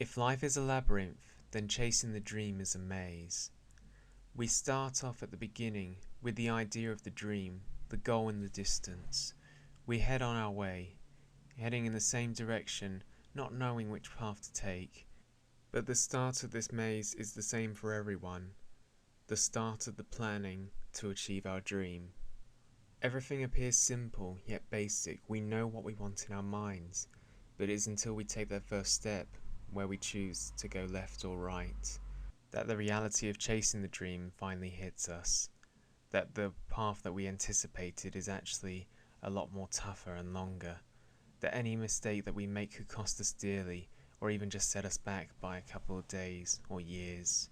If life is a labyrinth, then chasing the dream is a maze. We start off at the beginning with the idea of the dream, the goal in the distance. We head on our way, heading in the same direction, not knowing which path to take. But the start of this maze is the same for everyone. The start of the planning to achieve our dream. Everything appears simple yet basic. We know what we want in our minds, but it is until we take that first step, where we choose to go left or right, that the reality of chasing the dream finally hits us. That the path that we anticipated is actually a lot more tougher and longer. That any mistake that we make could cost us dearly, or even just set us back by a couple of days or years.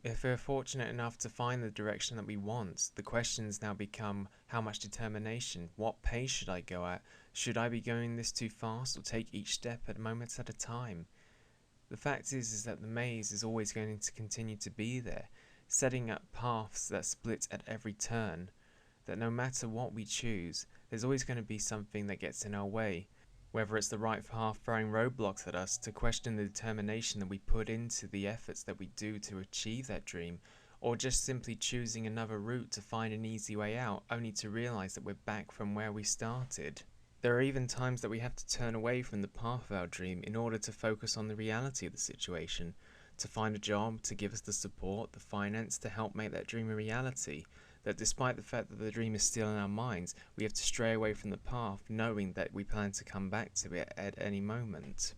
If we're fortunate enough to find the direction that we want, the questions now become how much determination, what pace should I go at, should I be going this too fast or take each step at moments at a time? The fact is that the maze is always going to continue to be there, setting up paths that split at every turn, that no matter what we choose, there's always going to be something that gets in our way. Whether it's the right path throwing roadblocks at us to question the determination that we put into the efforts that we do to achieve that dream, or just simply choosing another route to find an easy way out, only to realize that we're back from where we started. There are even times that we have to turn away from the path of our dream in order to focus on the reality of the situation, to find a job to give us the support, the finance to help make that dream a reality. That despite the fact that the dream is still in our minds, we have to stray away from the path, knowing that we plan to come back to it at any moment.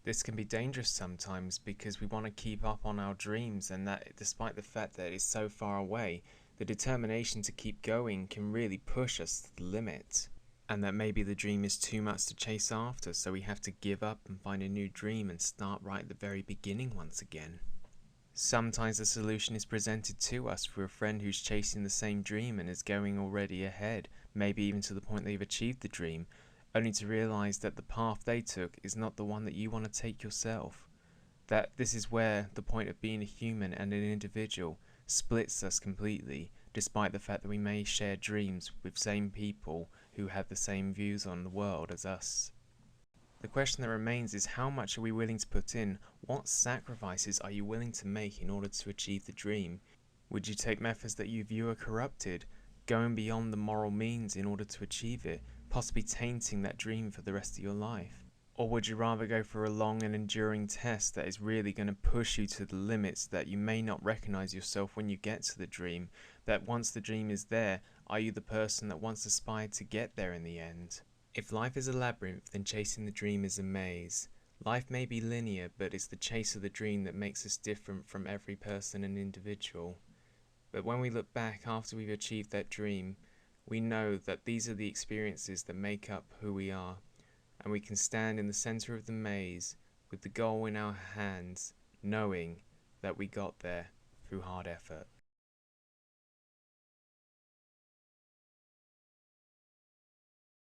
This can be dangerous sometimes because we want to keep up on our dreams, and that despite the fact that it is so far away, the determination to keep going can really push us to the limit. And that maybe the dream is too much to chase after, so we have to give up and find a new dream and start right at the very beginning once again. Sometimes the solution is presented to us through a friend who's chasing the same dream and is going already ahead, maybe even to the point they've achieved the dream, only to realize that the path they took is not the one that you want to take yourself. That this is where the point of being a human and an individual splits us completely, despite the fact that we may share dreams with same people who have the same views on the world as us. The question that remains is, how much are we willing to put in? What sacrifices are you willing to make in order to achieve the dream? Would you take methods that you view are corrupted, going beyond the moral means in order to achieve it, possibly tainting that dream for the rest of your life? Or would you rather go for a long and enduring test that is really going to push you to the limits that you may not recognize yourself when you get to the dream, that once the dream is there, are you the person that once aspired to get there in the end? If life is a labyrinth, then chasing the dream is a maze. Life may be linear, but it's the chase of the dream that makes us different from every person and individual. But when we look back after we've achieved that dream, we know that these are the experiences that make up who we are, and we can stand in the center of the maze with the goal in our hands, knowing that we got there through hard effort.